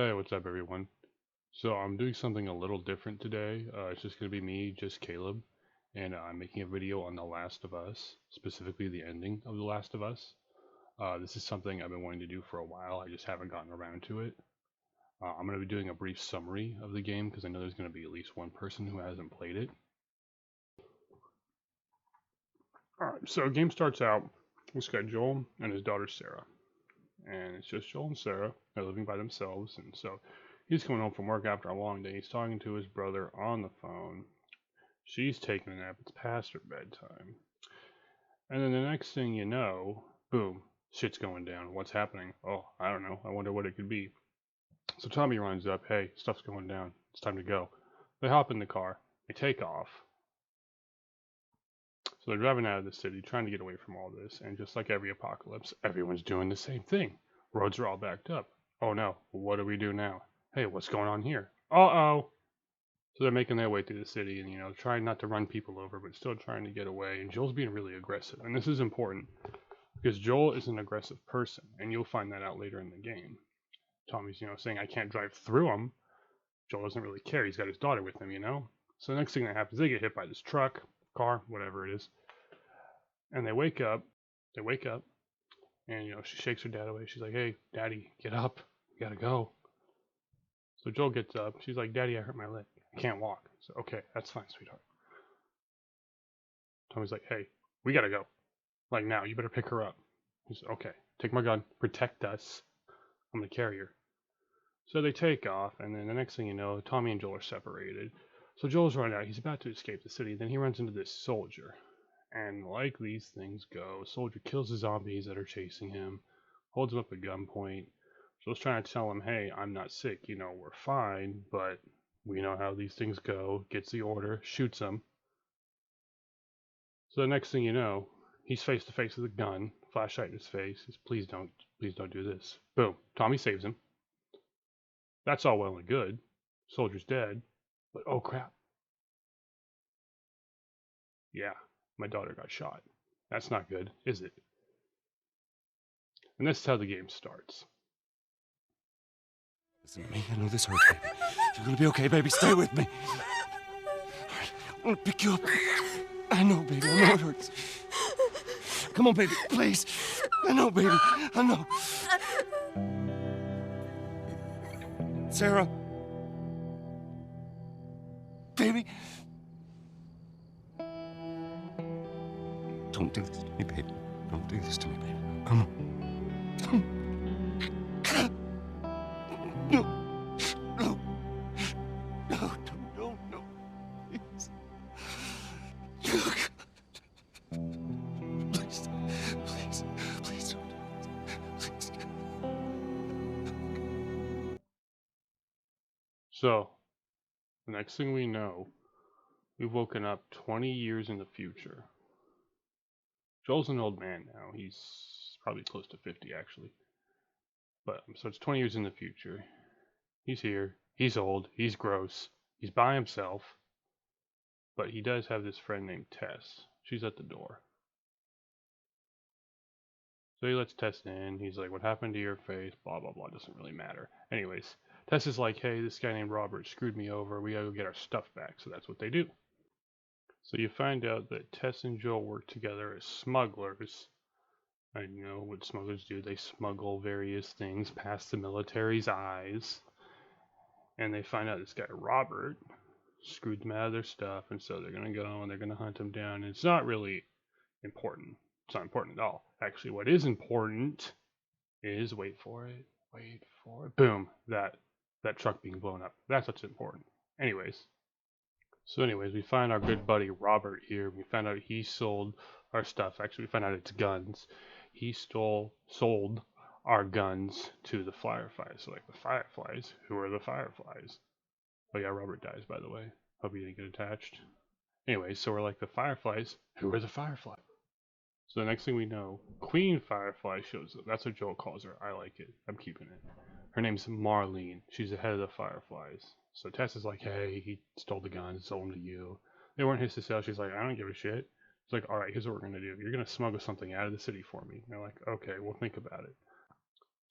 Hey, what's up, everyone? So I'm doing something a little different today. It's just gonna be me, just Caleb, and I'm making a video on The Last of Us, specifically the ending of The Last of Us. This is something I've been wanting to do for a while. I just haven't gotten around to it. I'm gonna be doing a brief summary of the game because I know there's gonna be at least one person who hasn't played it. All right, so the game starts out. It's got Joel and his daughter Sarah, and it's just Joel and Sarah. They're living by themselves, and so he's coming home from work after a long day. He's talking to his brother on the phone. She's taking a nap. It's past her bedtime. And then the next thing you know, boom, shit's going down. What's happening? Oh, I don't know. I wonder what it could be. So Tommy runs up. Hey, stuff's going down. It's time to go. They hop in the car. They take off. So they're driving out of the city, trying to get away from all this. And just like every apocalypse, everyone's doing the same thing. Roads are all backed up. Oh no, what do we do now? Hey, what's going on here? Uh-oh. So they're making their way through the city and, trying not to run people over, but still trying to get away. And Joel's being really aggressive. And this is important because Joel is an aggressive person. And you'll find that out later in the game. Tommy's, saying, I can't drive through him. Joel doesn't really care. He's got his daughter with him. So the next thing that happens, they get hit by this truck, car, whatever it is. And they wake up. They wake up. And, she shakes her dad away. She's like, hey, Daddy, get up. We gotta go. So Joel gets up. She's like, Daddy, I hurt my leg. I can't walk. So, okay, that's fine, sweetheart. Tommy's like, hey, we gotta go. Like now, you better pick her up. He's okay, take my gun, protect us. I'm gonna carry her. So they take off, and then the next thing you know, Tommy and Joel are separated. So Joel's running out. He's about to escape the city. Then he runs into this soldier. And like these things go, soldier kills the zombies that are chasing him, holds him up at gunpoint. Joel's trying to tell him, hey, I'm not sick. We're fine, but we know how these things go. Gets the order, shoots him. So the next thing you know, he's face to face with a gun, flashlight in his face. He's, please don't do this. Boom. Tommy saves him. That's all well and good. Soldier's dead. But oh crap. Yeah, my daughter got shot. That's not good, is it? And that's how the game starts. Listen to me. I know this hurts, baby. You're gonna be okay, baby. Stay with me. All right, I'm gonna pick you up. I know, baby. I know it hurts. Come on, baby. Please. I know, baby. I know. Sarah. Baby. Don't do this to me, baby. Don't do this to me, baby. Come on. No. No. No. No. No. Please. Please. Please. Please don't. Please. So, the next thing we know, we've woken up 20 years in the future. Joel's an old man now. He's probably close to 50, actually. But so it's 20 years in the future. He's here. He's old. He's gross. He's by himself. But he does have this friend named Tess. She's at the door. So he lets Tess in. He's like, what happened to your face? Blah, blah, blah. Doesn't really matter. Anyways, Tess is like, hey, this guy named Robert screwed me over. We gotta go get our stuff back. So that's what they do. So you find out that Tess and Joel work together as smugglers. I know what smugglers do. They smuggle various things past the military's eyes. And they find out this guy, Robert, screwed them out of their stuff. And so they're going to go and they're going to hunt him down. And it's not really important. It's not important at all. Actually, what is important is, wait for it, boom, that truck being blown up. That's what's important. Anyways, we find our good buddy Robert here. We found out he sold our stuff. Actually, we found out it's guns. He sold our guns to the Fireflies. So, like the Fireflies, who are the Fireflies? Oh yeah, Robert dies, by the way. Hope he didn't get attached. Anyway, so we're like the Fireflies. Who are the Fireflies? So the next thing we know, Queen Firefly shows up. That's what Joel calls her. I like it. I'm keeping it. Her name's Marlene. She's the head of the Fireflies. So Tess is like, hey, he stole the guns, sold them to you. They weren't his to sell. She's like, I don't give a shit. She's like, all right, here's what we're going to do. You're going to smuggle something out of the city for me. And they're like, okay, we'll think about it.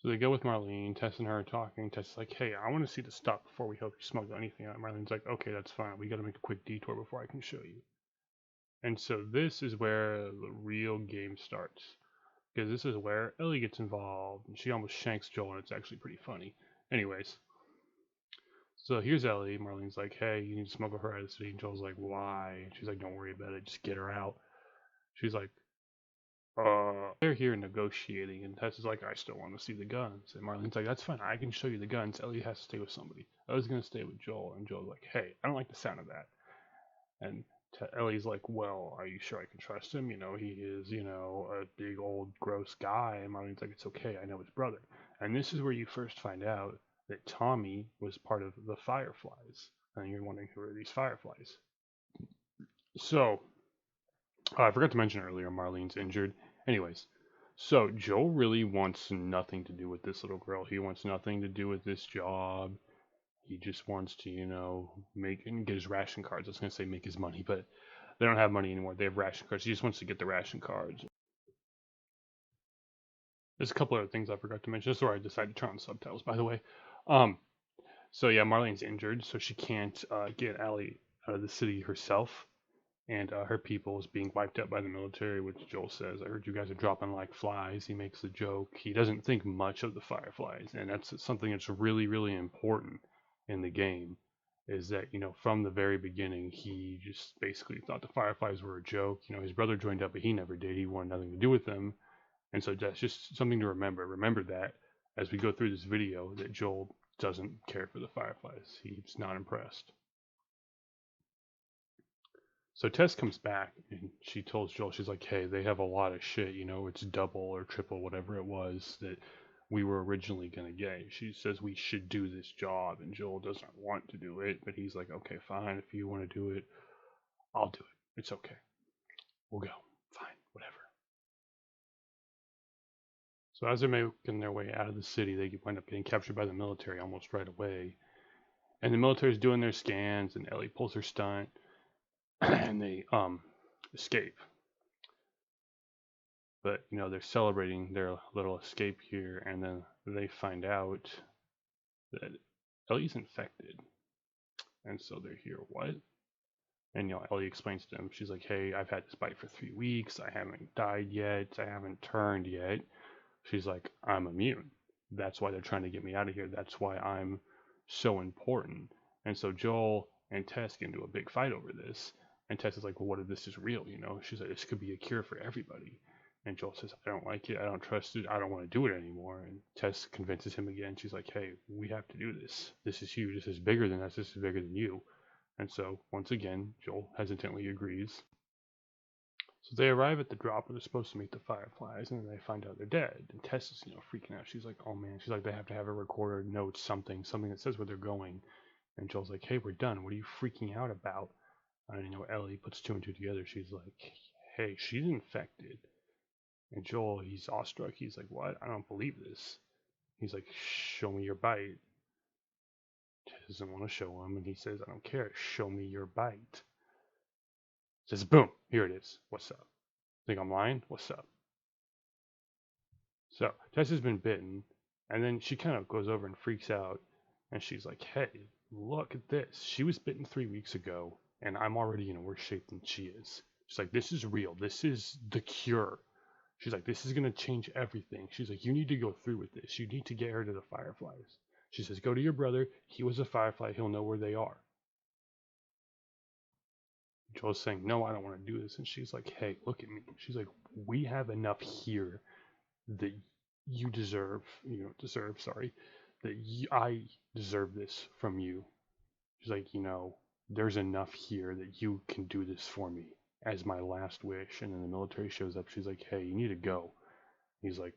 So they go with Marlene. Tess and her are talking. Tess is like, hey, I want to see the stuff before we help you smuggle anything out. Marlene's like, okay, that's fine. We got to make a quick detour before I can show you. And so this is where the real game starts. Because this is where Ellie gets involved. And she almost shanks Joel, and it's actually pretty funny. Anyways. So here's Ellie. Marlene's like, hey, you need to smuggle her out of the city. And Joel's like, why? And she's like, don't worry about it. Just get her out. She's like, they're here negotiating, and Tess is like, I still want to see the guns. And Marlene's like, that's fine, I can show you the guns. Ellie has to stay with somebody. Ellie's gonna stay with Joel, and Joel's like, hey, I don't like the sound of that. And Ellie's like, well, are you sure I can trust him? You know, he is, you know, a big old gross guy. And Marlene's like, it's okay, I know his brother. And this is where you first find out that Tommy was part of the Fireflies. And you're wondering, who are these Fireflies? So, I forgot to mention earlier, Marlene's injured. Anyways, so Joel really wants nothing to do with this little girl. He wants nothing to do with this job. He just wants to, you know, make and get his ration cards. I was gonna say make his money, but they don't have money anymore. They have ration cards. He just wants to get the ration cards. There's a couple other things I forgot to mention. This is where I decided to turn on subtitles, by the way. So yeah, Marlene's injured, so she can't get Allie out of the city herself. And her people is being wiped out by the military, which Joel says, I heard you guys are dropping like flies. He makes the joke. He doesn't think much of the Fireflies, and that's something that's really, really important in the game, is that, you know, from the very beginning, he just basically thought the Fireflies were a joke. You know, his brother joined up, but he never did. He wanted nothing to do with them. And so that's just something to remember. Remember that as we go through this video, that Joel doesn't care for the Fireflies. He's not impressed. So Tess comes back and she tells Joel, she's like, hey, they have a lot of shit, you know, it's double or triple, whatever it was that we were originally going to get. She says we should do this job, and Joel doesn't want to do it, but he's like, okay, fine, if you want to do it, I'll do it. It's okay. We'll go. Fine, whatever. So as they're making their way out of the city, they wind up getting captured by the military almost right away. And the military's doing their scans, and Ellie pulls her stunt, and they escape. But you know, they're celebrating their little escape here, and then they find out that Ellie's infected. And so they're here, what? And you know, Ellie explains to them, she's like, hey, I've had this bite for 3 weeks, I haven't died yet, I haven't turned yet. She's like, I'm immune. That's why they're trying to get me out of here. That's why I'm so important. And so Joel and Tess get into a big fight over this. And Tess is like, well, what if this is real? You know, she's like, this could be a cure for everybody. And Joel says, I don't like it. I don't trust it. I don't want to do it anymore. And Tess convinces him again. She's like, hey, we have to do this. This is huge. This is bigger than us. This is bigger than you. And so, once again, Joel hesitantly agrees. So they arrive at the drop where they're supposed to meet the Fireflies, and then they find out they're dead. And Tess is, you know, freaking out. She's like, oh man. She's like, they have to have a recorder, notes, something that says where they're going. And Joel's like, hey, we're done. What are you freaking out about? And you know, Ellie puts 2 and 2 together. She's like, hey, she's infected. And Joel, he's awestruck. He's like, what? I don't believe this. He's like, show me your bite. Tess doesn't want to show him, and he says, I don't care. Show me your bite. Says, boom, here it is. What's up? Think I'm lying? What's up? So Tess has been bitten, and then she kind of goes over and freaks out, and she's like, hey, look at this. She was bitten 3 weeks ago, and I'm already in a worse shape than she is. She's like, this is real. This is the cure. She's like, this is going to change everything. She's like, you need to go through with this. You need to get her to the Fireflies. She says, go to your brother. He was a Firefly. He'll know where they are. Joel's saying, no, I don't want to do this. And she's like, hey, look at me. She's like, we have enough here that you deserve, I deserve this from you. She's like, you know, there's enough here that you can do this for me as my last wish. And then the military shows up. She's like, hey, you need to go. He's like,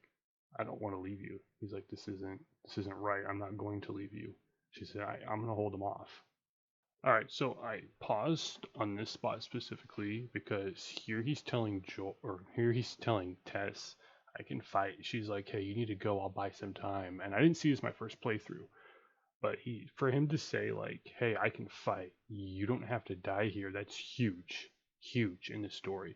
I don't want to leave you. He's like, this isn't right. I'm not going to leave you. She said, I'm going to hold him off. All right, so I paused on this spot specifically because here he's telling Tess, I can fight. She's like, hey, you need to go. I'll buy some time. And I didn't see this my first playthrough, but for him to say like, hey, I can fight. You don't have to die here. That's huge, huge in this story.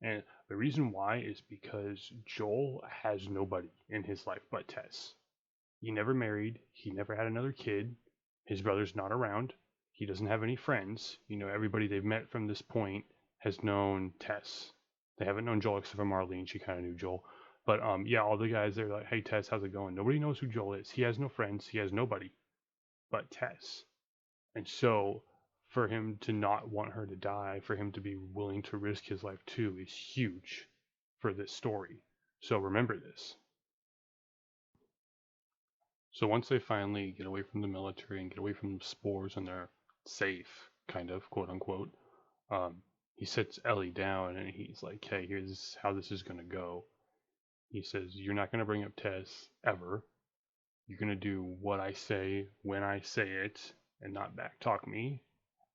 And the reason why is because Joel has nobody in his life but Tess. He never married. He never had another kid. His brother's not around. He doesn't have any friends. Everybody they've met from this point has known Tess. They haven't known Joel except for Marlene. She kind of knew Joel. But yeah, all the guys, they're like, hey, Tess, how's it going? Nobody knows who Joel is. He has no friends. He has nobody but Tess. And so for him to not want her to die, for him to be willing to risk his life too, is huge for this story. So remember this. So once they finally get away from the military and get away from the spores and they're safe, kind of, quote unquote, he sits Ellie down and he's like, hey, here's how this is going to go. He says, you're not going to bring up Tess ever. You're going to do what I say when I say it and not backtalk me.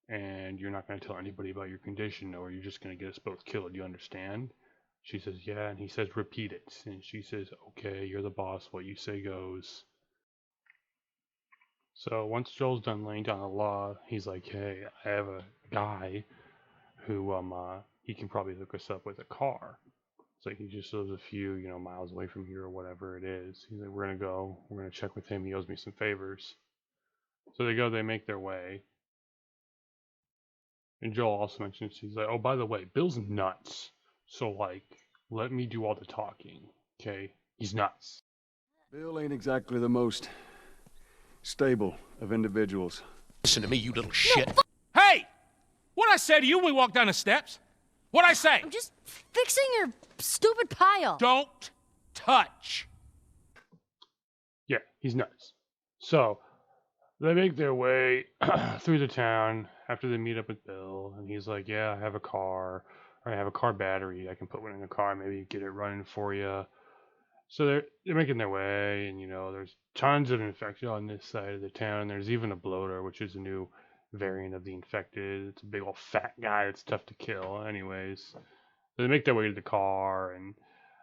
And you're not going to tell anybody about your condition or you're just going to get us both killed. You understand? She says, yeah. And he says, repeat it. And she says, okay, you're the boss. What you say goes. So once Joel's done laying down the law, he's like, hey, I have a guy who he can probably hook us up with a car. It's like he just lives a few, miles away from here or whatever it is. He's like, we're gonna check with him. He owes me some favors. So they go, they make their way. And Joel also mentions, he's like, oh, by the way, Bill's nuts. So like, let me do all the talking. Okay? He's nuts. Bill ain't exactly the most stable of individuals. Listen to me, you little shit. Hey! What'd I say to you when we walked down the steps? What'd I say? I'm just fixing your stupid pile. Don't touch. Yeah, he's nuts. So they make their way through the town after they meet up with Bill, and he's like, yeah, I have a car, or I have a car battery. I can put one in the car, maybe get it running for you. So they're making their way, and there's tons of infected on this side of the town. There's even a bloater, which is a new variant of the infected. It's a big old fat guy that's tough to kill. Anyways, so they make their way to the car, and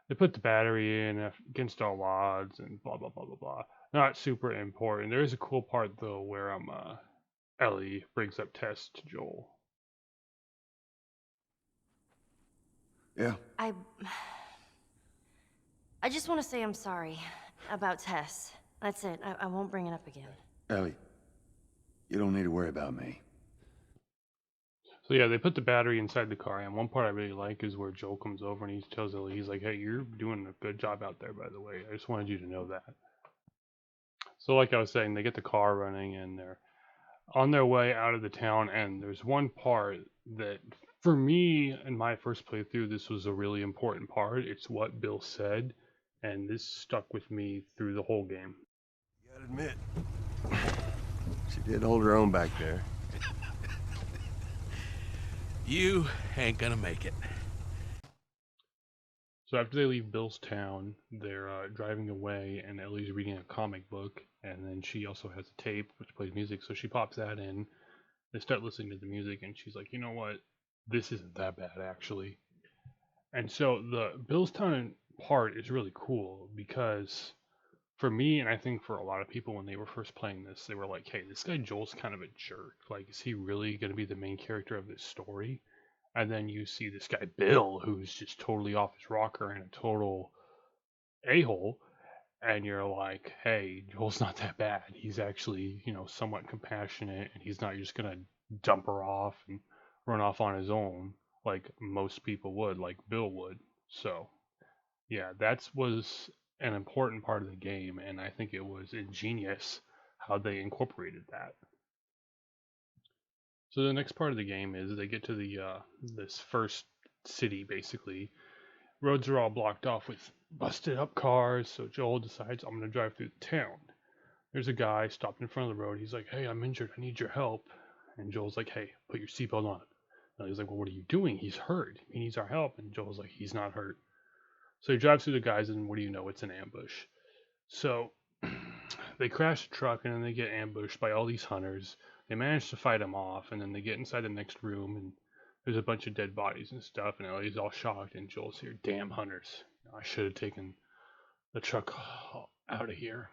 they put the battery in against all odds, and blah blah blah blah blah. Not super important. There is a cool part though where Ellie brings up Tess to Joel. Yeah. I just want to say I'm sorry about Tess. That's it. I won't bring it up again. Ellie, you don't need to worry about me. So yeah, they put the battery inside the car, and one part I really like is where Joel comes over and he tells Ellie, he's like, hey, you're doing a good job out there, by the way. I just wanted you to know that. So like I was saying, they get the car running, and they're on their way out of the town, and there's one part that, for me, in my first playthrough, this was a really important part. It's what Bill said, and this stuck with me through the whole game. You gotta admit, she did hold her own back there. You ain't gonna make it. So after they leave Bill's town, they're driving away, and Ellie's reading a comic book, and then she also has a tape which plays music, so she pops that in. They start listening to the music, and she's like, you know what? This isn't that bad, actually. And so the Bill's town part is really cool, because for me, and I think for a lot of people when they were first playing this, they were like, hey, this guy Joel's kind of a jerk. Like, is he really going to be the main character of this story? And then you see this guy Bill, who's just totally off his rocker and a total a-hole, and you're like, hey, Joel's not that bad. He's actually, somewhat compassionate, and he's not just gonna dump her off and run off on his own like most people would, like Bill would. So yeah, that was an important part of the game, and I think it was ingenious how they incorporated that. So the next part of the game is they get to the this first city, basically. Roads are all blocked off with busted up cars, so Joel decides, I'm going to drive through the town. There's a guy stopped in front of the road. He's like, hey, I'm injured. I need your help. And Joel's like, hey, put your seatbelt on. And he's like, well, what are you doing? He's hurt. He needs our help. And Joel's like, he's not hurt. So he drives through the guys, and what do you know? It's an ambush. So they crash the truck, and then they get ambushed by all these hunters. They manage to fight them off, and then they get inside the next room, and there's a bunch of dead bodies and stuff, and Ellie's all shocked, and Joel's here, damn hunters. I should have taken the truck out of here.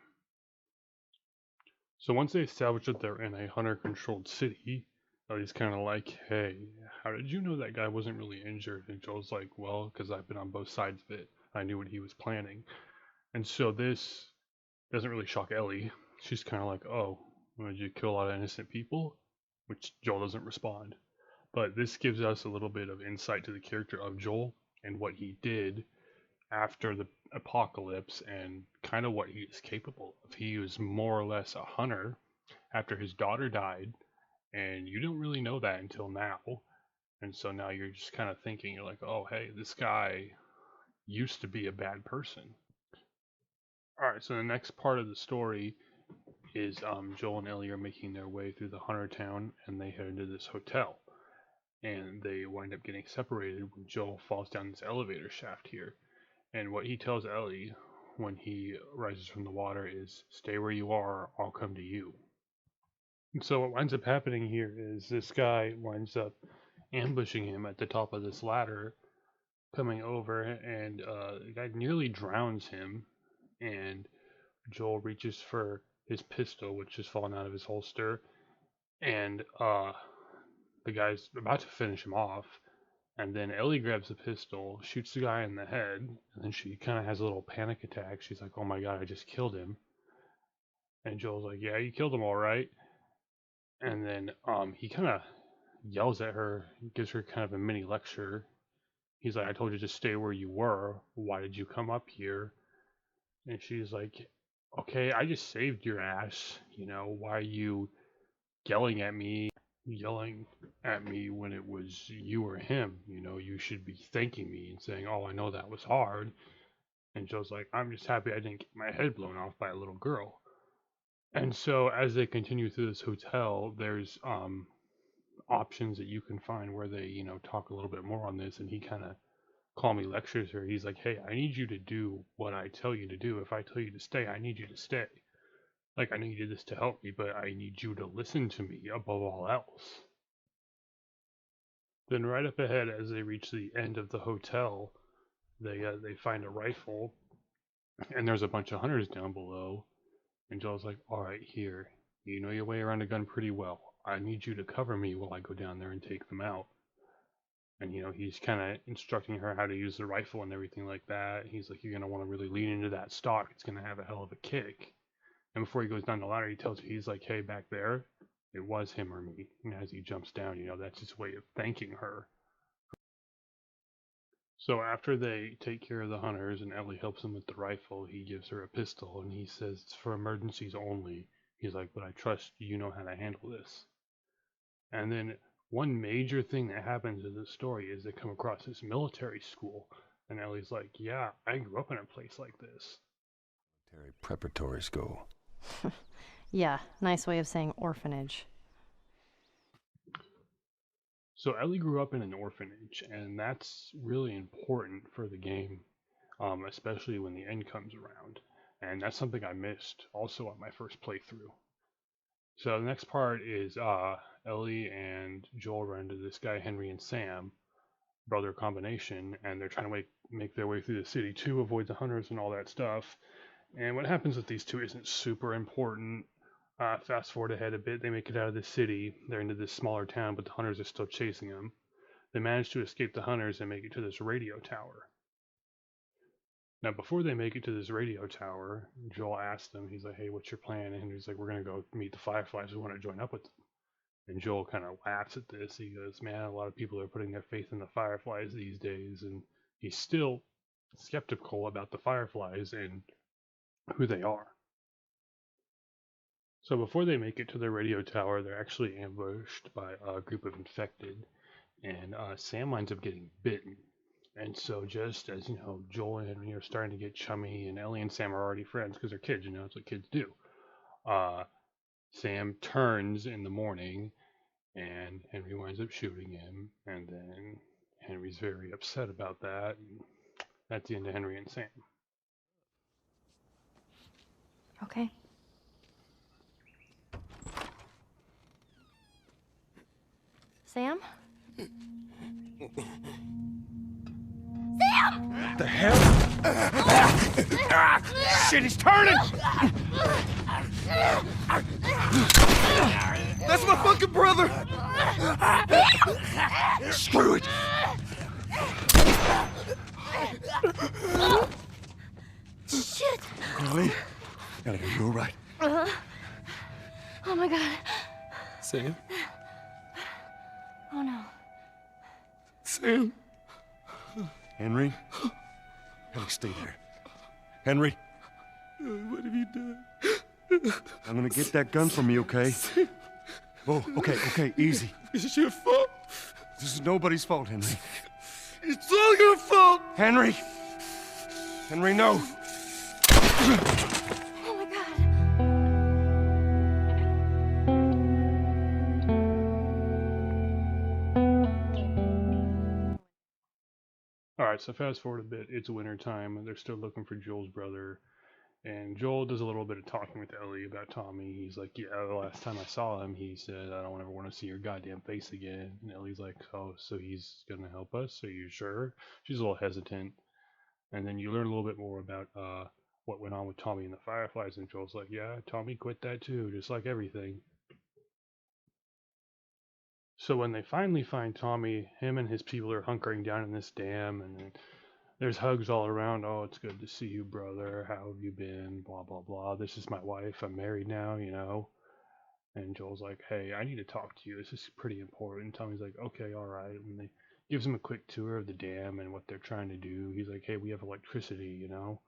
So once they establish that they're in a hunter-controlled city, Ellie's kind of like, hey, how did you know that guy wasn't really injured? And Joel's like, well, because I've been on both sides of it. I knew what he was planning. And so this Doesn't really shock Ellie. She's kind of like, oh, did you kill a lot of innocent people? Which Joel doesn't respond. But this gives us a little bit of insight to the character of Joel and what he did after the apocalypse and kind of what he is capable of. He was more or less a hunter after his daughter died, and you don't really know that until now. And so now you're just kind of thinking, you're like, oh, hey, this guy used to be a bad person. Alright, so the next part of the story is Joel and Ellie are making their way through the hunter town, and they head into this hotel. And they wind up getting separated when Joel falls down this elevator shaft here. And what he tells Ellie when he rises from the water is, stay where you are, I'll come to you. And so what winds up happening here is this guy winds up ambushing him at the top of this ladder, coming over, and the guy nearly drowns him. And Joel reaches for his pistol, which has fallen out of his holster, and the guy's about to finish him off. And then Ellie grabs the pistol, shoots the guy in the head, and then she kind of has a little panic attack. She's like, oh my god, I just killed him. And Joel's like, yeah, you killed him all right. And then he kind of yells at her, gives her kind of a mini lecture. He's like, I told you to stay where you were. Why did you come up here? And she's like, okay, I just saved your ass. You know, why are you yelling at me when it was you or him? You know, you should be thanking me and saying, oh, I know that was hard. And Joe's like, I'm just happy I didn't get my head blown off by a little girl. And so as they continue through this hotel, there's options that you can find where they, you know, talk a little bit more on this, and he kind of calmly lectures her. He's like, hey, I need you to do what I tell you to do. If I tell you to stay, I need you to stay. Like, I know you did this to help me, but I need you to listen to me above all else. Then right up ahead, as they reach the end of the hotel, they find a rifle, and there's a bunch of hunters down below. And Joel's like, alright, here, you know your way around a gun pretty well. I need you to cover me while I go down there and take them out. And, you know, he's kind of instructing her how to use the rifle and everything like that. He's like, you're going to want to really lean into that stock. It's going to have a hell of a kick. And before he goes down the ladder, he tells her, he's like, hey, back there, it was him or me. And as he jumps down, you know, that's his way of thanking her. So after they take care of the hunters and Ellie helps him with the rifle, he gives her a pistol and he says, it's for emergencies only. He's like, but I trust you know how to handle this. And then one major thing that happens in this story is they come across this military school. And Ellie's like, yeah, I grew up in a place like this. Military preparatory school. Yeah, nice way of saying orphanage. So Ellie grew up in an orphanage, and that's really important for the game, especially when the end comes around. And that's something I missed also on my first playthrough. So the next part is Ellie and Joel run into this guy, Henry and Sam, brother combination, and they're trying to make their way through the city to avoid the hunters and all that stuff. And what happens with these two isn't super important. Fast forward ahead a bit, they make it out of the city. They're into this smaller town, but the hunters are still chasing them. They manage to escape the hunters and make it to this radio tower. Now, before they make it to this radio tower, Joel asks them, he's like, hey, what's your plan? And Henry's like, we're going to go meet the Fireflies. We want to join up with them. And Joel kind of laughs at this. He goes, man, a lot of people are putting their faith in the Fireflies these days. And he's still skeptical about the Fireflies and who they are. So before they make it to the radio tower, they're actually ambushed by a group of infected. And Sam winds up getting bitten. And so just as, you know, Joel and Henry are starting to get chummy, and Ellie and Sam are already friends because they're kids, you know, it's what kids do. Sam turns in the morning, and Henry winds up shooting him, and then Henry's very upset about that. And that's the end of Henry and Sam. Okay. Sam? The hell? Shit, he's turning! That's my fucking brother! Screw it! Shit! Ellie? Ellie, are you all right? Oh my God. Sam? Oh no. Sam? Henry? Ellie, stay there. Henry? What have you done? I'm gonna get that gun from you, okay? Oh, okay, easy. This is your fault. This is nobody's fault, Henry. It's all your fault. Henry! Henry, no! Oh my God. Alright, so fast forward a bit, it's winter time, and they're still looking for Joel's brother. And Joel does a little bit of talking with Ellie about Tommy. He's like, yeah, the last time I saw him, he said, I don't ever want to see your goddamn face again. And Ellie's like, oh, so he's going to help us? Are you sure? She's a little hesitant. And then you learn a little bit more about what went on with Tommy and the Fireflies. And Joel's like, yeah, Tommy quit that too, just like everything. So when they finally find Tommy, him and his people are hunkering down in this dam, and there's hugs all around. Oh, it's good to see you, brother. How have you been? Blah, blah, blah. This is my wife. I'm married now, you know. And Joel's like, hey, I need to talk to you. This is pretty important. Tommy's like, okay, all right. And they gives him a quick tour of the dam and what they're trying to do. He's like, hey, we have electricity, you know.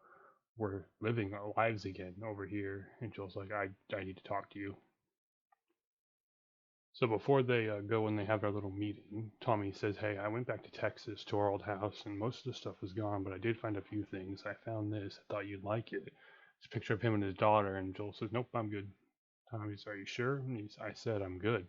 We're living our lives again over here. And Joel's like, I need to talk to you. So before they go and they have their little meeting, Tommy says, hey, I went back to Texas to our old house, and most of the stuff was gone, but I did find a few things. I found this. I thought you'd like it. It's a picture of him and his daughter, and Joel says, nope, I'm good. Tommy's, are you sure? And I said, I'm good.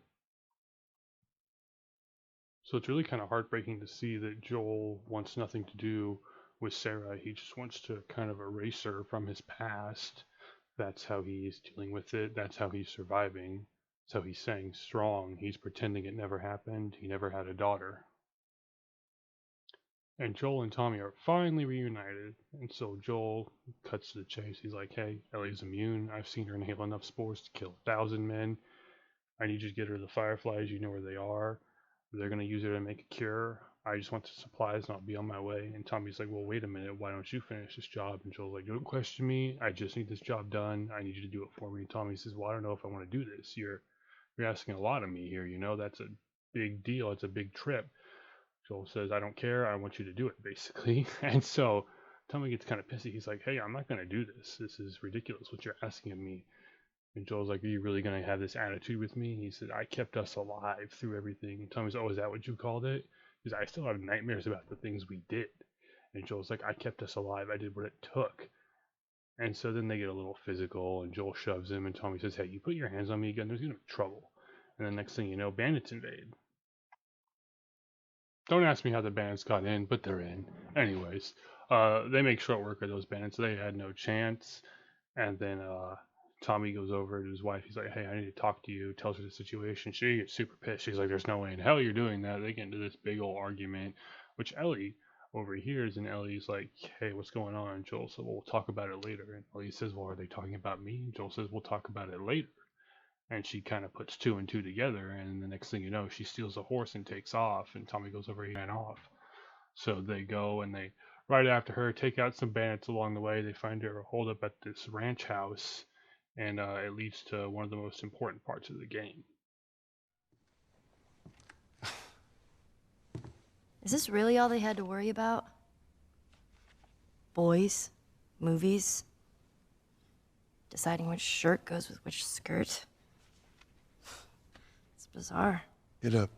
So it's really kind of heartbreaking to see that Joel wants nothing to do with Sarah. He just wants to kind of erase her from his past. That's how he's dealing with it. That's how he's surviving. So he's staying strong. He's pretending it never happened. He never had a daughter. And Joel and Tommy are finally reunited. And so Joel cuts to the chase. He's like, hey, Ellie's immune. I've seen her inhale enough spores to kill 1,000 men. I need you to get her the Fireflies. You know where they are. They're going to use her to make a cure. I just want the supplies and I'll be on my way. And Tommy's like, well, wait a minute. Why don't you finish this job? And Joel's like, don't question me. I just need this job done. I need you to do it for me. And Tommy says, well, I don't know if I want to do this. You're asking a lot of me here, you know, that's a big deal. It's a big trip. Joel says, I don't care. I want you to do it, basically. And so Tommy gets kind of pissy. He's like, hey, I'm not going to do this. This is ridiculous what you're asking of me. And Joel's like, are you really going to have this attitude with me? He said, I kept us alive through everything. And Tommy's, oh, is that what you called it? He says, I still have nightmares about the things we did. And Joel's like, I kept us alive. I did what it took. And so then they get a little physical, and Joel shoves him, and Tommy says, hey, you put your hands on me again, there's going to be trouble. And the next thing you know, bandits invade. Don't ask me how the bandits got in, but they're in. Anyways, they make short work of those bandits. They had no chance. And then Tommy goes over to his wife. He's like, hey, I need to talk to you. Tells her the situation. She gets super pissed. She's like, there's no way in hell you're doing that. They get into this big old argument, which Ellie overhears, and Ellie's like, hey, what's going on? And Joel said, well, we'll talk about it later. And Ellie says, well, are they talking about me? And Joel says, we'll talk about it later. And she kind of puts two and two together, and the next thing you know, she steals a horse and takes off, and Tommy goes over and ran off. So they go, and they, right after her, take out some bandits along the way. They find her holed up at this ranch house, and it leads to one of the most important parts of the game. Is this really all they had to worry about? Boys, movies, deciding which shirt goes with which skirt. It's bizarre. Get up.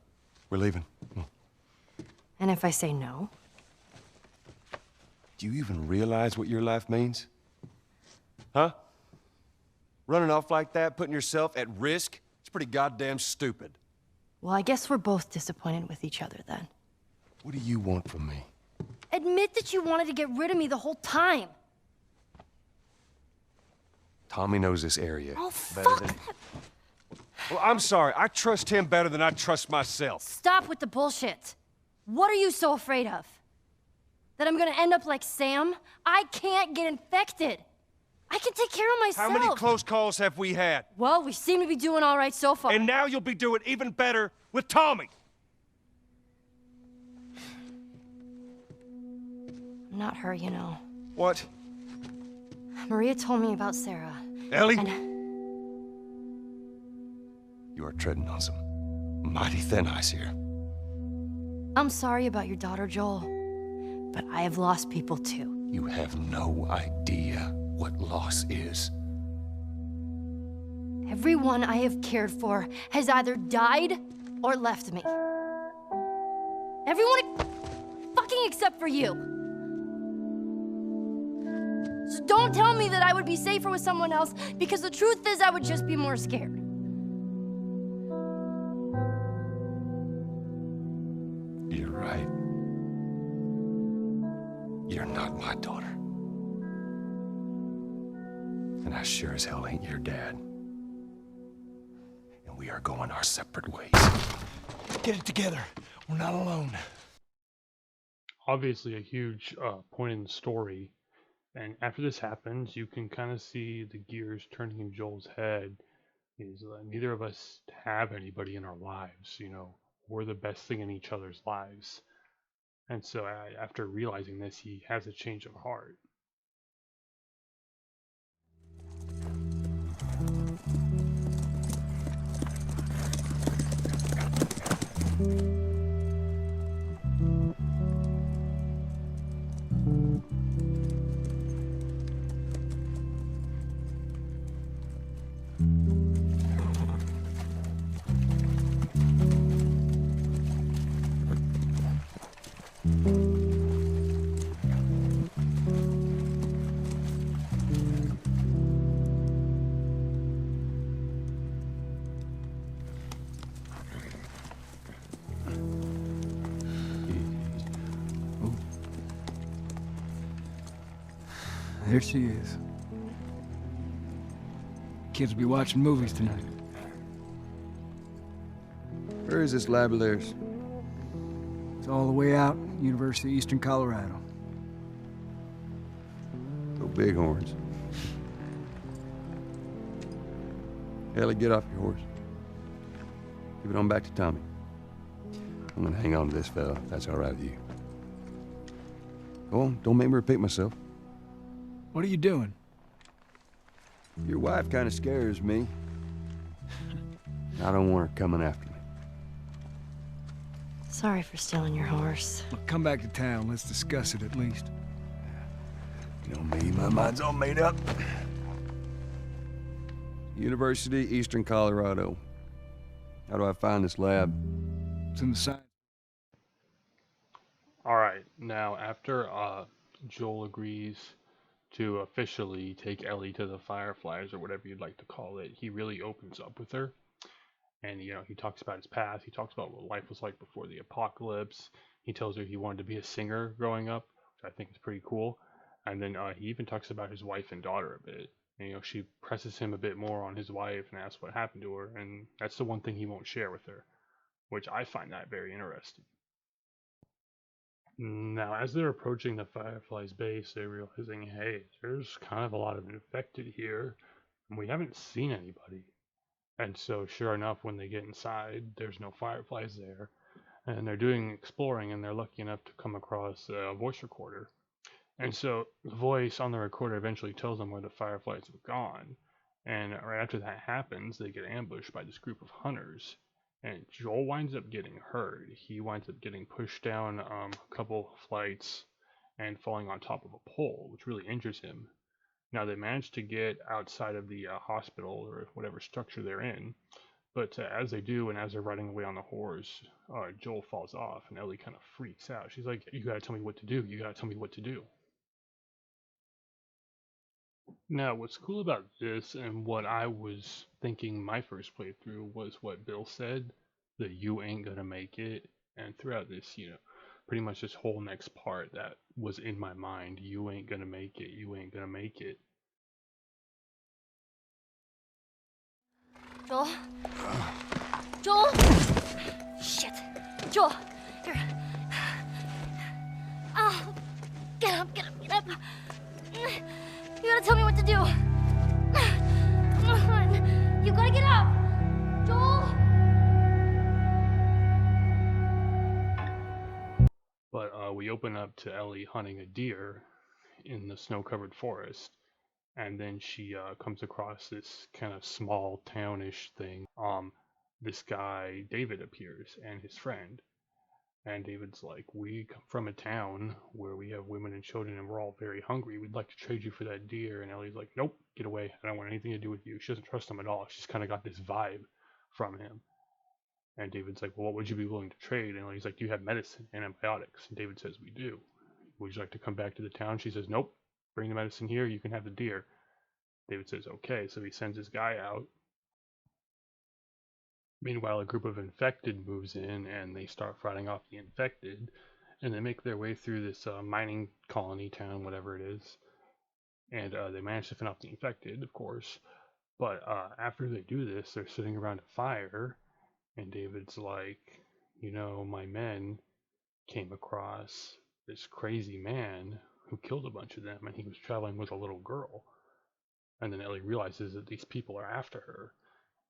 We're leaving. Come on. And if I say no? Do you even realize what your life means? Huh? Running off like that, putting yourself at risk? It's pretty goddamn stupid. Well, I guess we're both disappointed with each other then. What do you want from me? Admit that you wanted to get rid of me the whole time. Tommy knows this area Oh, better fuck than... that. Well, I'm sorry. I trust him better than I trust myself. Stop with the bullshit. What are you so afraid of? That I'm gonna end up like Sam? I can't get infected. I can take care of myself. How many close calls have we had? Well, we seem to be doing all right so far. And now you'll be doing even better with Tommy. I'm not her, you know. What? Maria told me about Sarah, Ellie? And You are treading on some mighty thin ice here. I'm sorry about your daughter, Joel. But I have lost people too. You have no idea what loss is. Everyone I have cared for has either died or left me. Everyone fucking except for you. So don't tell me that I would be safer with someone else, because the truth is I would just be more scared. You're right. You're not my daughter. And I sure as hell ain't your dad. And we are going our separate ways. Get it together. We're not alone. Obviously a huge point in the story. And after this happens, you can kind of see the gears turning in Joel's head. Is neither of us have anybody in our lives, you know. We're the best thing in each other's lives. And so after realizing this, he has a change of heart. There she is. Kids will be watching movies tonight. Where is this lab of theirs? It's all the way out, University of Eastern Colorado. Go Bighorns. Ellie, get off your horse. Give it on back to Tommy. I'm gonna hang on to this fella, if that's all right with you. Go on, don't make me repeat myself. What are you doing? Your wife kind of scares me. I don't want her coming after me. Sorry for stealing your horse. Look, come back to town. Let's discuss it at least. You know me, my mind's all made up. University, Eastern Colorado. How do I find this lab? It's in the science. Alright, now after Joel agrees to officially take Ellie to the Fireflies, or whatever you'd like to call it, he really opens up with her. And, you know, he talks about his past. He talks about what life was like before the apocalypse. He tells her he wanted to be a singer growing up, which I think is pretty cool. And then he even talks about his wife and daughter a bit. And, you know, she presses him a bit more on his wife and asks what happened to her. And that's the one thing he won't share with her, which I find that very interesting. Now, as they're approaching the Fireflies base, they're realizing, hey, there's kind of a lot of infected here, and we haven't seen anybody. And so, sure enough, when they get inside, there's no Fireflies there. And they're doing exploring, and they're lucky enough to come across a voice recorder. And so, the voice on the recorder eventually tells them where the Fireflies have gone. And right after that happens, they get ambushed by this group of hunters. And Joel winds up getting hurt. He winds up getting pushed down a couple flights and falling on top of a pole, which really injures him. Now, they manage to get outside of the hospital or whatever structure they're in. But as they do, and as they're riding away on the horse, Joel falls off, and Ellie kind of freaks out. She's like, you gotta tell me what to do. You gotta tell me what to do. Now, what's cool about this, and what I was thinking my first playthrough, was what Bill said, that you ain't gonna make it. And throughout this, you know, pretty much this whole next part, that was in my mind. You ain't gonna make it. You ain't gonna make it. Joel? Joel? Shit. Joel, here. Oh, get up, get up, get up. You gotta tell me what to do. Come on. You gotta get up. Joel? But we open up to Ellie hunting a deer in the snow-covered forest. and then she comes across this kind of small townish thing. This guy David appears and his friend, and David's like, "We come from a town where we have women and children, and we're all very hungry. We'd like to trade you for that deer." And Ellie's like, "Nope, get away. I don't want anything to do with you." She doesn't trust him at all. She's kind of got this vibe from him. And David's like, "Well, what would you be willing to trade?" And Ellie's like, "Do you have medicine and antibiotics?" And David says, "We do. Would you like to come back to the town?" She says, "Nope. Bring the medicine here. You can have the deer." David says, "Okay." So he sends his guy out. Meanwhile, a group of infected moves in, and they start fighting off the infected, and they make their way through this mining colony town, whatever it is, and they manage to fend off the infected, of course. But after they do this, they're sitting around a fire, and David's like, my men came across this crazy man who killed a bunch of them, and he was traveling with a little girl. And then Ellie realizes that these people are after her.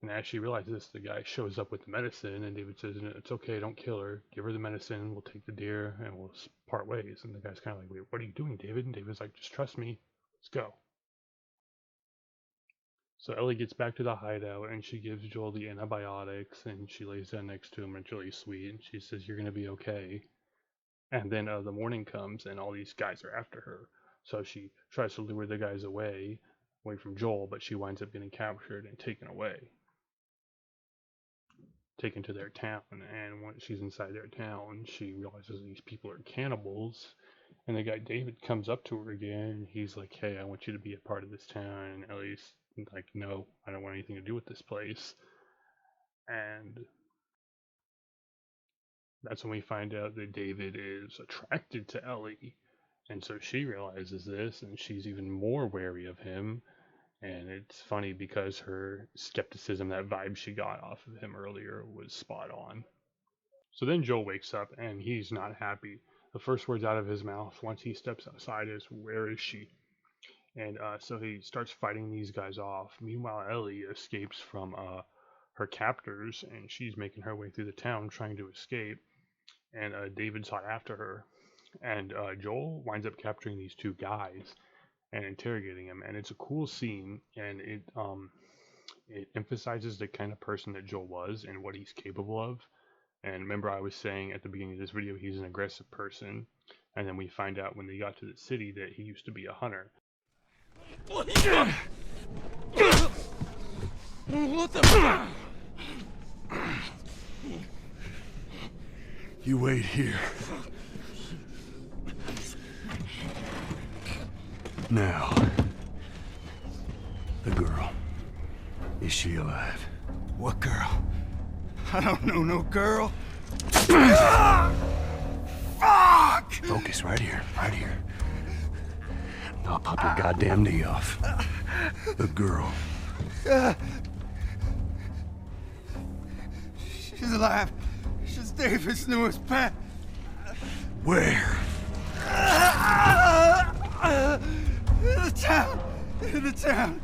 And as she realizes this, the guy shows up with the medicine, and David says, "It's okay, don't kill her. Give her the medicine, we'll take the deer, and we'll part ways." And the guy's kind of like, "Wait, what are you doing, David?" And David's like, "Just trust me, let's go." So Ellie gets back to the hideout, and she gives Joel the antibiotics, and she lays down next to him, and it's really sweet, and she says, "You're going to be okay." And then the morning comes, and all these guys are after her. So she tries to lure the guys away from Joel, but she winds up getting captured and taken to their town. And once she's inside their town, she realizes these people are cannibals. And the guy David comes up to her again. He's like, "Hey, I want you to be a part of this town." And Ellie's like, "No, I don't want anything to do with this place." And that's when we find out that David is attracted to Ellie. And so she realizes this, and she's even more wary of him. And it's funny because her skepticism, that vibe she got off of him earlier, was spot on. So then Joel wakes up, and he's not happy. The first words out of his mouth once he steps outside is, "Where is she?" And so he starts fighting these guys off. Meanwhile, Ellie escapes from her captors, and she's making her way through the town trying to escape. And David's hot after her. And Joel winds up capturing these two guys and interrogating him, and it's a cool scene, and it emphasizes the kind of person that Joel was and what he's capable of. And remember, I was saying at the beginning of this video, he's an aggressive person, and then we find out when they got to the city that he used to be a hunter. What the? You wait here. Now, the girl. Is she alive? What girl? I don't know no girl. Fuck! Focus right here, right here. I'll pop your goddamn knee off. The girl. She's alive. She's David's newest pet. Where? In the town. In the town.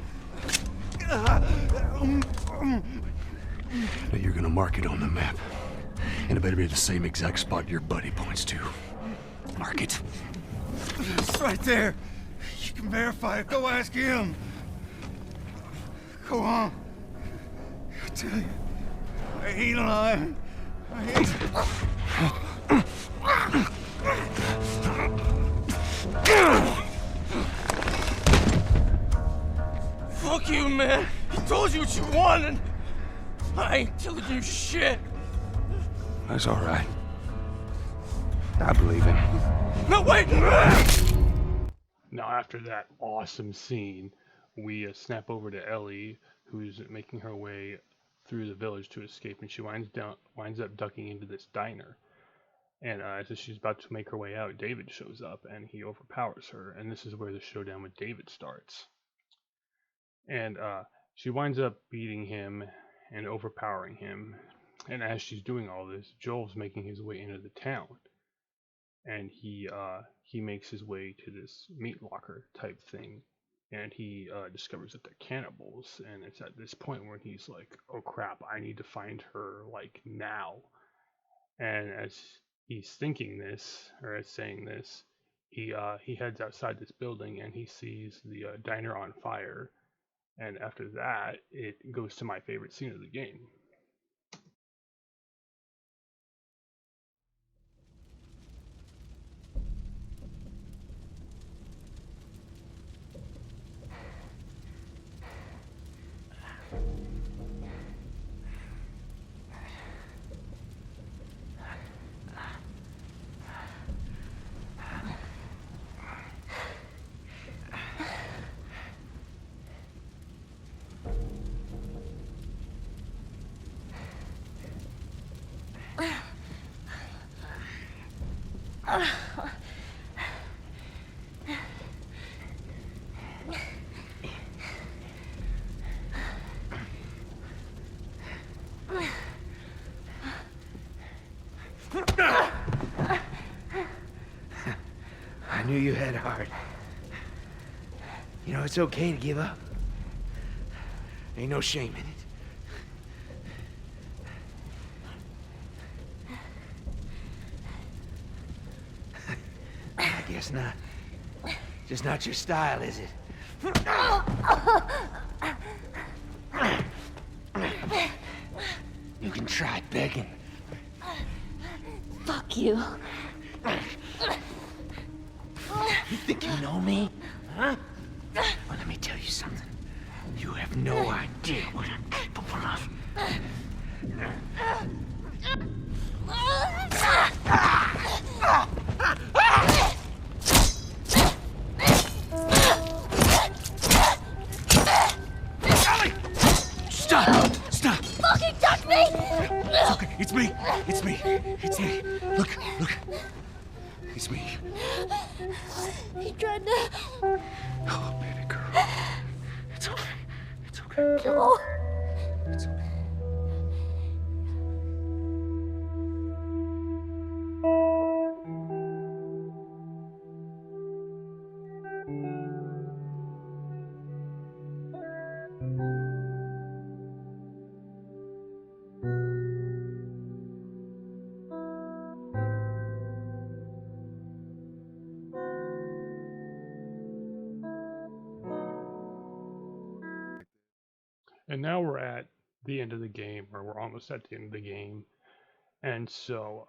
Now you're gonna mark it on the map. And it better be the same exact spot your buddy points to. Mark it. It's right there. You can verify it. Go ask him. Go on. I tell you, I ain't lying. I ain't. Fuck you, man. He told you what you wanted. I ain't telling you shit. That's all right. I believe him. No, wait! Now, after that awesome scene, we snap over to Ellie, who's making her way through the village to escape, and she winds up ducking into this diner. And as she's about to make her way out, David shows up, and he overpowers her, and this is where the showdown with David starts. And she winds up beating him and overpowering him. And as she's doing all this, Joel's making his way into the town, and he makes his way to this meat locker type thing, and he discovers that they're cannibals. And it's at this point where he's like, "Oh crap, I need to find her like now." And as he's thinking this, or as saying this, he heads outside this building and he sees the diner on fire. And after that, it goes to my favorite scene of the game. I knew you had heart. You know, it's okay to give up. Ain't no shame in it. I guess not. Just not your style, is it? You can try begging. Fuck you. You think you know me? Huh? Well, let me tell you something. You have no idea what I'm capable of. Ellie! Stop! Stop! Fucking touch me! It's okay. It's me. It's me. It's me. Look. It's me. He tried to... Oh, baby girl. It's okay. It's okay. Joel. It's okay. And now we're at the end of the game, or we're almost at the end of the game. And so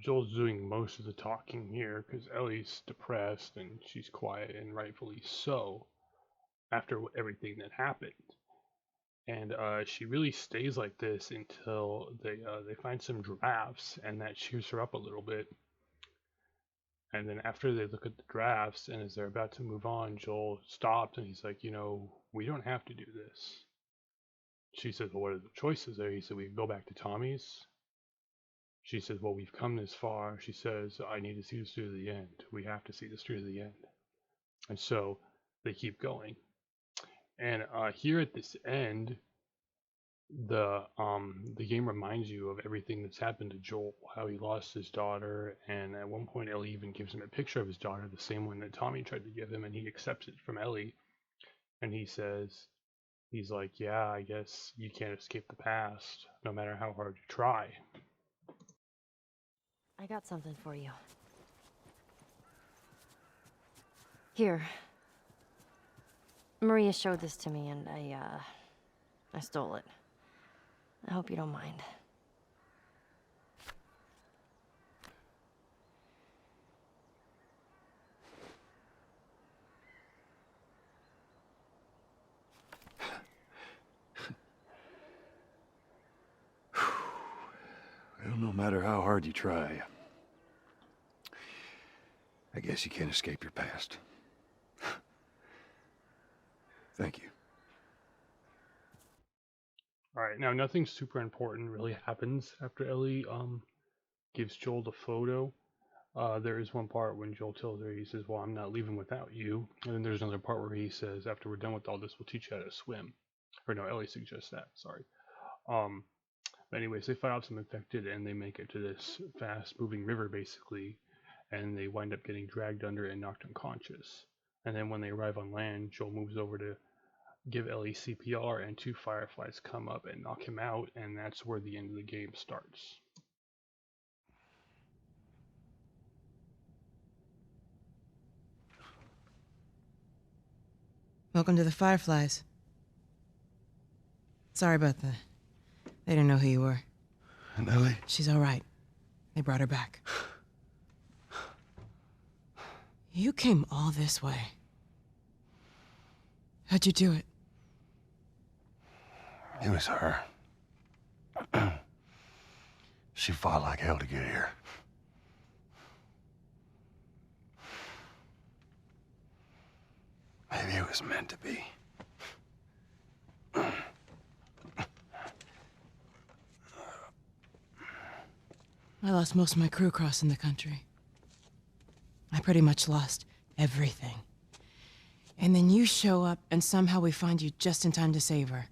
Joel's doing most of the talking here because Ellie's depressed and she's quiet, and rightfully so, after everything that happened. And she really stays like this until they find some drafts, and that cheers her up a little bit. And then after they look at the drafts, and as they're about to move on, Joel stops and he's like, we don't have to do this. She says, well, what are the choices there? He said, we can go back to Tommy's. She says, well, we've come this far. She says, I need to see this through to the end. We have to see this through to the end. And so they keep going. And here at this end, the game reminds you of everything that's happened to Joel, how he lost his daughter, and at one point Ellie even gives him a picture of his daughter, the same one that Tommy tried to give him, and he accepts it from Ellie. And he says, he's like, yeah, I guess you can't escape the past, no matter how hard you try. I got something for you. Here. Maria showed this to me, and I stole it. I hope you don't mind. Well, no matter how hard you try, I guess you can't escape your past. Thank you. Alright, now nothing super important really happens after Ellie gives Joel the photo. There is one part when Joel tells her, he says, well, I'm not leaving without you. And then there's another part where he says, after we're done with all this, we'll teach you how to swim. Or no, Ellie suggests that, sorry. But anyways, they fight off some infected and they make it to this fast moving river basically, and they wind up getting dragged under and knocked unconscious. And then when they arrive on land, Joel moves over to give Ellie CPR, and 2 fireflies come up and knock him out, and that's where the end of the game starts. Welcome to the Fireflies. Sorry about that. They didn't know who you were. And Ellie? She's all right. They brought her back. You came all this way. How'd you do it? It was her. She fought like hell to get here. Maybe it was meant to be. I lost most of my crew crossing the country. I pretty much lost everything. And then you show up, and somehow we find you just in time to save her.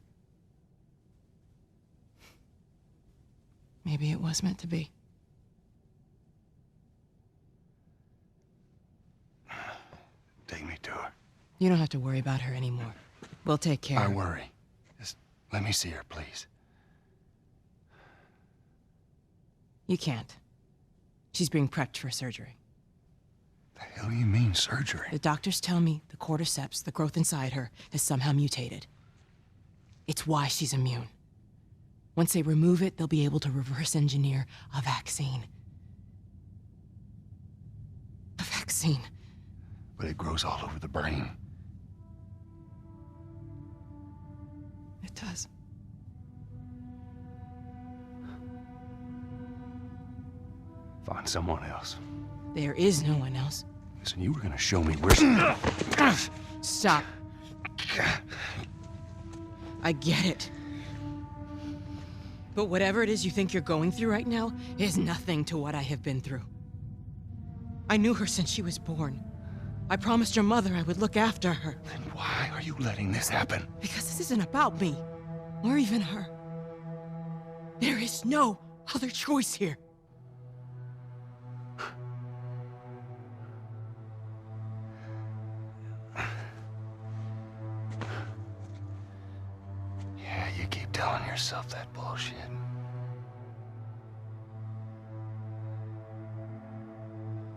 Maybe it was meant to be. Take me to her. You don't have to worry about her anymore. We'll take care I of her. worry. Just let me see her, please. You can't. She's being prepped for surgery. The hell do you mean, surgery? The doctors tell me the cordyceps, the growth inside her, has somehow mutated. It's why she's immune. Once they remove it, they'll be able to reverse engineer a vaccine. A vaccine. But it grows all over the brain. It does. Find someone else. There is no one else. Listen, you were gonna show me where she... Stop. I get it. But whatever it is you think you're going through right now is nothing to what I have been through. I knew her since she was born. I promised her mother I would look after her. Then why are you letting this happen? Because this isn't about me, or even her. There is no other choice here. Yeah, you keep telling yourself that bullshit.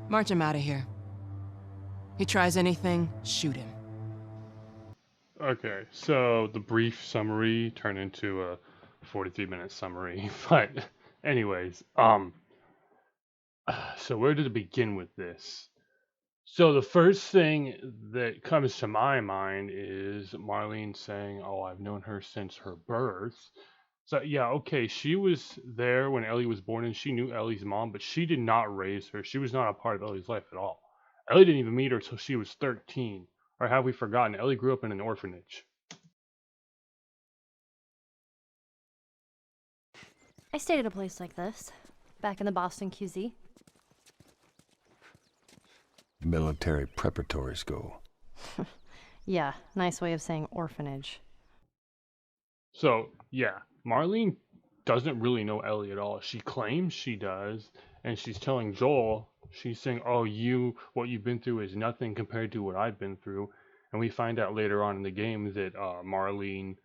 March him out of here. He tries anything, shoot him. Okay, so the brief summary turned into a 43-minute summary. But anyways, so where did it begin with this? So the first thing that comes to my mind is Marlene saying, "Oh, I've known her since her birth." So yeah, okay, she was there when Ellie was born and she knew Ellie's mom, but she did not raise her. She was not a part of Ellie's life at all. Ellie didn't even meet her until she was 13. Or have we forgotten? Ellie grew up in an orphanage. I stayed at a place like this, back in the Boston QZ. Military preparatory school. Yeah, nice way of saying orphanage. So, yeah, Marlene doesn't really know Ellie at all. She claims she does, and she's telling Joel, she's saying, "Oh, what you've been through is nothing compared to what I've been through." And we find out later on in the game that Marlene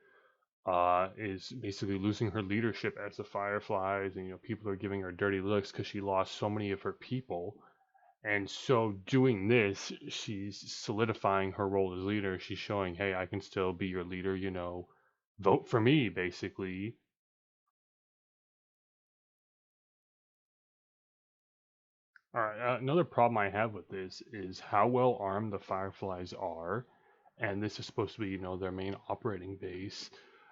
is basically losing her leadership as the Fireflies, and people are giving her dirty looks because she lost so many of her people. And so doing this, she's solidifying her role as leader. She's showing, hey, I can still be your leader, vote for me, basically. Alright, another problem I have with this is how well armed the Fireflies are. And this is supposed to be, their main operating base.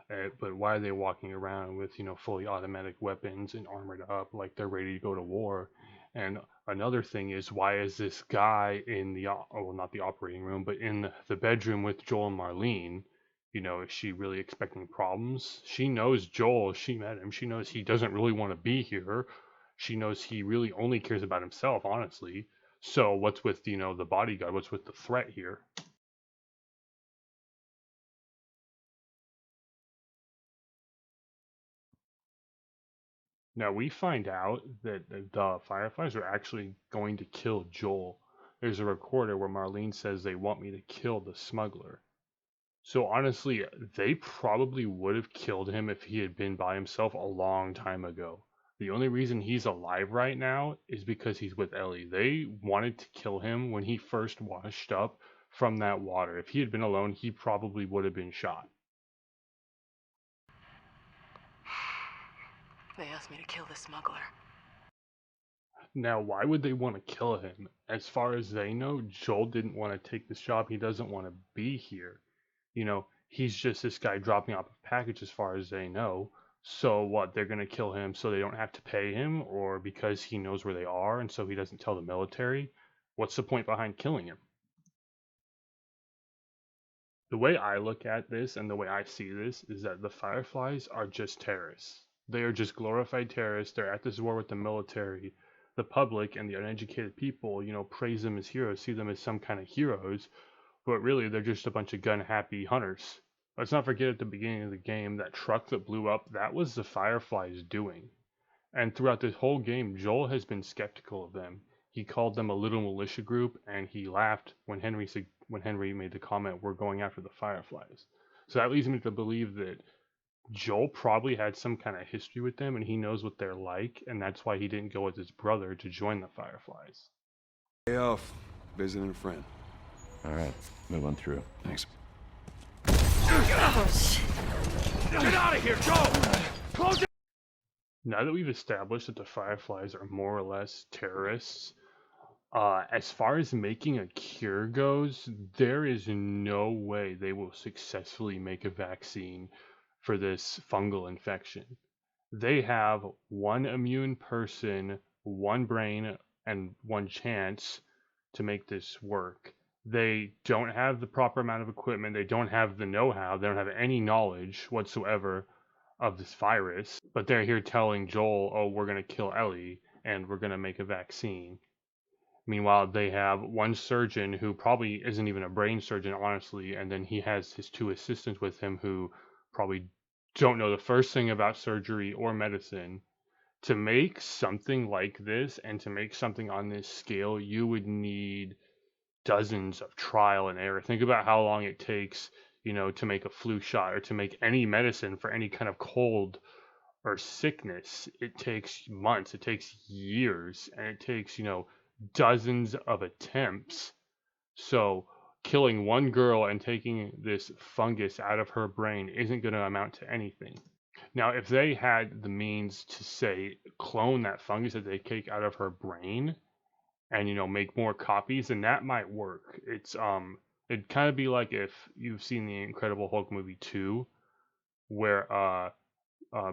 But why are they walking around with, fully automatic weapons and armored up like they're ready to go to war? And another thing is, why is this guy in not the operating room, but in the bedroom with Joel and Marlene? Is she really expecting problems? She knows Joel. She met him. She knows he doesn't really want to be here. She knows he really only cares about himself, honestly. So what's with, the bodyguard? What's with the threat here? Now we find out that the Fireflies are actually going to kill Joel. There's a recorder where Marlene says they want me to kill the smuggler. So honestly, they probably would have killed him if he had been by himself a long time ago. The only reason he's alive right now is because he's with Ellie. They wanted to kill him when he first washed up from that water. If he had been alone, he probably would have been shot. They asked me to kill the smuggler. Now, why would they want to kill him? As far as they know, Joel didn't want to take this job. He doesn't want to be here. You know, he's just this guy dropping off a package as far as they know. So what, they're going to kill him so they don't have to pay him, or because he knows where they are and so he doesn't tell the military? What's the point behind killing him? The way I look at this and the way I see this is that the Fireflies are just terrorists. They are just glorified terrorists. They're at this war with the military. The public and the uneducated people, you know, praise them as heroes, see them as some kind of heroes, but really they're just a bunch of gun-happy hunters. Let's not forget at the beginning of the game, that truck that blew up, that was the Fireflies doing. And throughout this whole game, Joel has been skeptical of them. He called them a little militia group, and he laughed when Henry made the comment, "We're going after the Fireflies." So that leads me to believe that Joel probably had some kind of history with them, and he knows what they're like, and that's why he didn't go with his brother to join the Fireflies. Day off, visiting a friend. All right, move on through. Thanks. Get out of here, Joe! Close it! Now that we've established that the Fireflies are more or less terrorists, as far as making a cure goes, there is no way they will successfully make a vaccine for this fungal infection. They have one immune person, one brain, and one chance to make this work. They don't have the proper amount of equipment. They don't have the know-how. They don't have any knowledge whatsoever of this virus. But they're here telling Joel, oh, we're going to kill Ellie and we're going to make a vaccine. Meanwhile, they have one surgeon who probably isn't even a brain surgeon, honestly, and then he has his two assistants with him who probably don't know the first thing about surgery or medicine. To make something like this and to make something on this scale, you would need dozens of trial and error. Think about how long it takes, you know, to make a flu shot or to make any medicine for any kind of cold or sickness. It takes months, it takes years, and it takes, you know, dozens of attempts. So killing one girl and taking this fungus out of her brain isn't going to amount to anything. Now, if they had the means to, say, clone that fungus that they take out of her brain and, you know, make more copies, then that might work. It'd kind of be like if you've seen the Incredible Hulk movie 2, where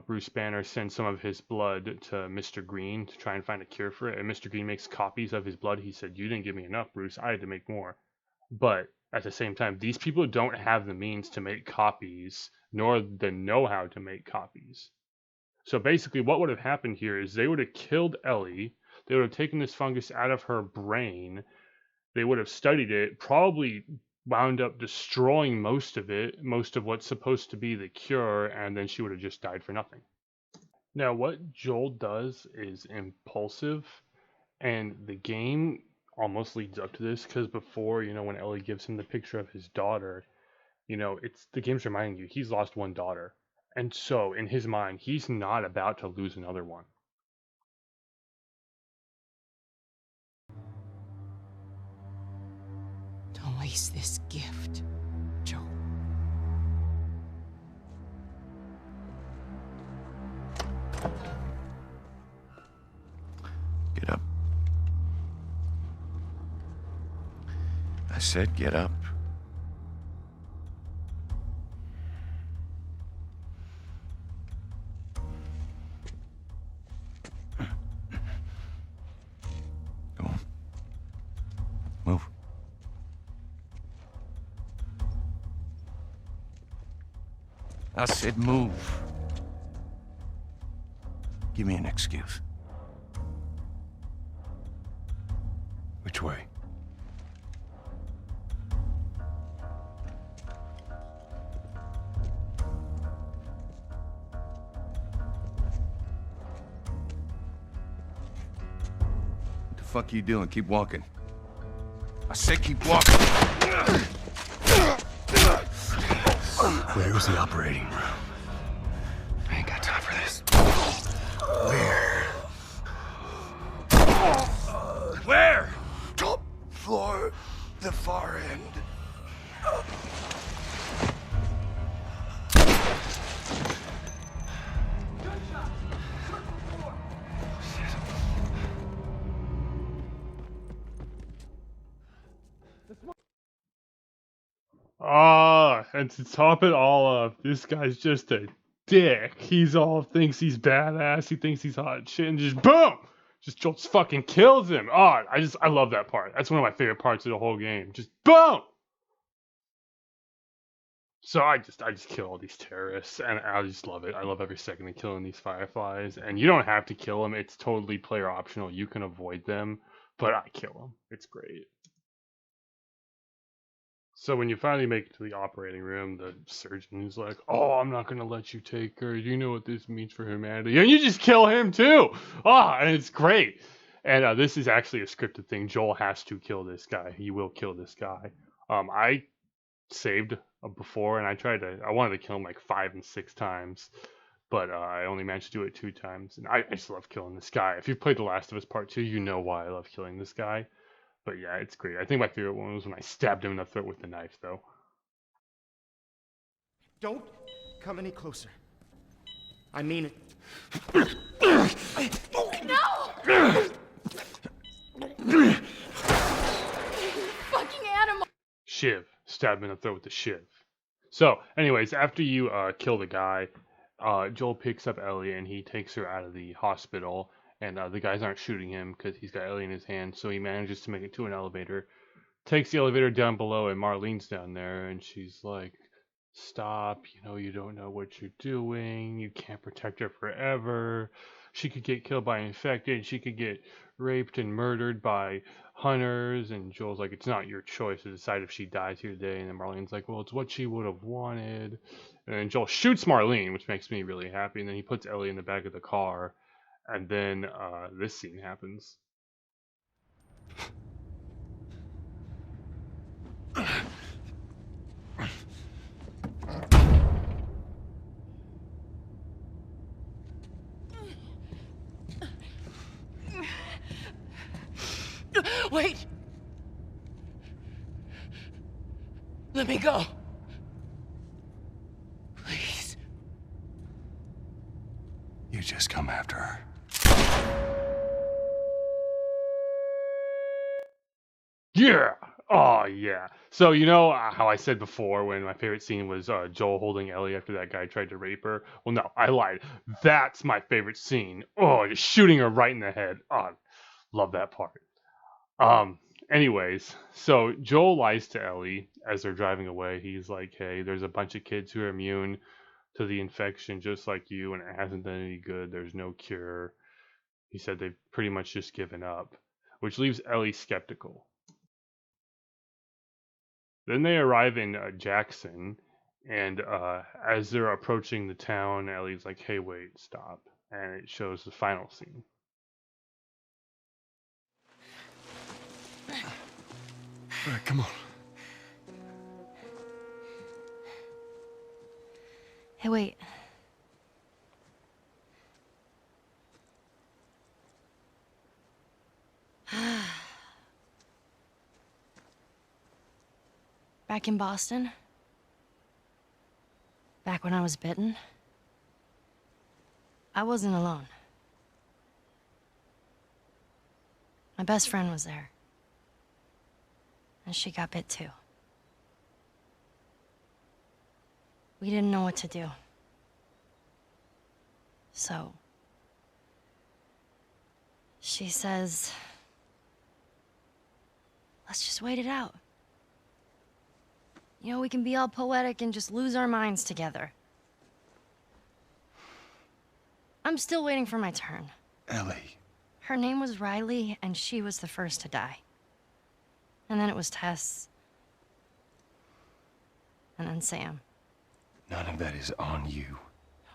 Bruce Banner sends some of his blood to Mr. Green to try and find a cure for it, and Mr. Green makes copies of his blood. He said, "You didn't give me enough, Bruce. I had to make more." But at the same time, these people don't have the means to make copies, nor the know-how to make copies. So basically what would have happened here is they would have killed Ellie, they would have taken this fungus out of her brain, they would have studied it, probably wound up destroying most of it, most of what's supposed to be the cure, and then she would have just died for nothing. Now, what Joel does is impulsive, and the game almost leads up to this, because before, you know, when Ellie gives him the picture of his daughter, you know, the game's reminding you he's lost one daughter. And so, in his mind, he's not about to lose another one. Don't waste this gift, Joel. Get up. I said get up. Go on. Move. I said move. Give me an excuse. Which way? What the fuck are you doing? Keep walking. I said keep walking. Where was the operating room? I ain't got time for this. Where? Top floor, the far never end. Ah, and to top it all up, this guy's just a dick. He's all thinks he's badass. He thinks he's hot shit, and just boom, just Jolt fucking kills him. Oh, I love that part. That's one of my favorite parts of the whole game. Just boom. So I just kill all these terrorists, and I just love it. I love every second of killing these fireflies. And you don't have to kill them. It's totally player optional. You can avoid them, but I kill them. It's great. So when you finally make it to the operating room, the surgeon is like, "Oh, I'm not gonna let you take her. You know what this means for humanity," and you just kill him too. Ah, and it's great. And this is actually a scripted thing. Joel has to kill this guy. He will kill this guy. I saved before, and I wanted to kill him like 5 and 6 times, but I only managed to do it 2 times. And I just love killing this guy. If you've played The Last of Us Part 2, you know why I love killing this guy. But yeah, it's great. I think my favorite one was when I stabbed him in the throat with the knife, though. Don't come any closer. I mean it. No! Fucking animal! Shiv. Stab him in the throat with the shiv. So, anyways, after you kill the guy, Joel picks up Ellie and he takes her out of the hospital. And the guys aren't shooting him because he's got Ellie in his hand, so he manages to make it to an elevator. Takes the elevator down below, and Marlene's down there, and she's like, "Stop, you don't know what you're doing. You can't protect her forever. She could get killed by infected. She could get raped and murdered by hunters." And Joel's like, "It's not your choice to decide if she dies here today." And then Marlene's like, "Well, it's what she would have wanted." And then Joel shoots Marlene, which makes me really happy. And then he puts Ellie in the back of the car. And then this scene happens. Wait! Let me go. Please. You just come after her. Yeah! Oh, yeah. So, you know how I said before when my favorite scene was Joel holding Ellie after that guy tried to rape her? Well, no, I lied. That's my favorite scene. Oh, just shooting her right in the head. Oh, love that part. Anyways, so Joel lies to Ellie as they're driving away. He's like, "Hey, there's a bunch of kids who are immune to the infection just like you, and it hasn't done any good. There's no cure." He said they've pretty much just given up, which leaves Ellie skeptical. Then they arrive in Jackson, and as they're approaching the town, Ellie's like, "Hey, wait, stop." And it shows the final scene. All right, come on. Hey, wait. Back in Boston, back when I was bitten, I wasn't alone. My best friend was there. And she got bit too. We didn't know what to do. So, she says, "Let's just wait it out. We can be all poetic and just lose our minds together." I'm still waiting for my turn. Ellie. Her name was Riley, and she was the first to die. And then it was Tess. And then Sam. None of that is on you.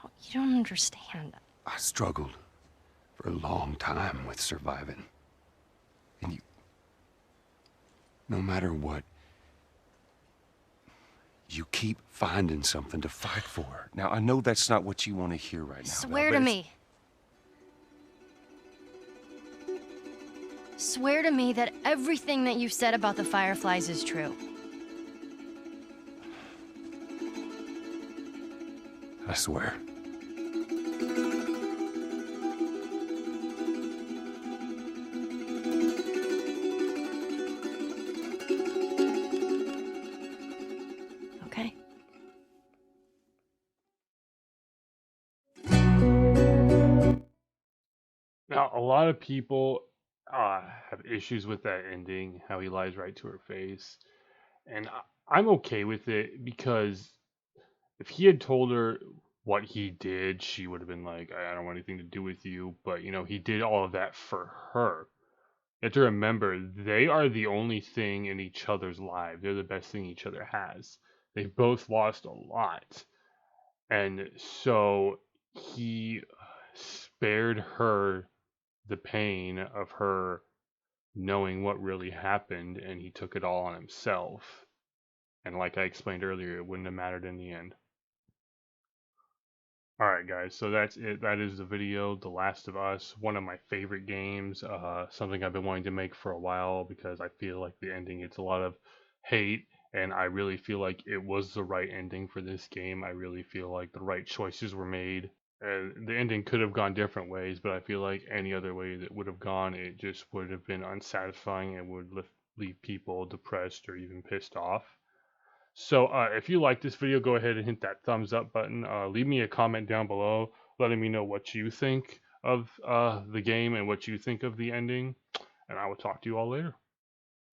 Oh, you don't understand. I struggled for a long time with surviving. And you... No matter what, you keep finding something to fight for. Now, I know that's not what you want to hear right now. Swear to me. Swear to me that everything that you said about the Fireflies is true. I swear. Okay. Now, a lot of people have issues with that ending, how he lies right to her face. And I'm okay with it because if he had told her what he did, she would have been like, I don't want anything to do with you. But, you know, he did all of that for her. You have to remember, they are the only thing in each other's lives. They're the best thing each other has. They've both lost a lot. And so he spared her the pain of her knowing what really happened, and he took it all on himself. And like I explained earlier, it wouldn't have mattered in the end. Alright guys, so that's it. That is the video, The Last of Us, one of my favorite games, something I've been wanting to make for a while because I feel like the ending gets a lot of hate, and I really feel like it was the right ending for this game. I really feel like the right choices were made. The ending could have gone different ways, but I feel like any other way that would have gone, it just would have been unsatisfying and would leave people depressed or even pissed off. So if you like this video, go ahead and hit that thumbs up button. Leave me a comment down below letting me know what you think of the game and what you think of the ending. And I will talk to you all later.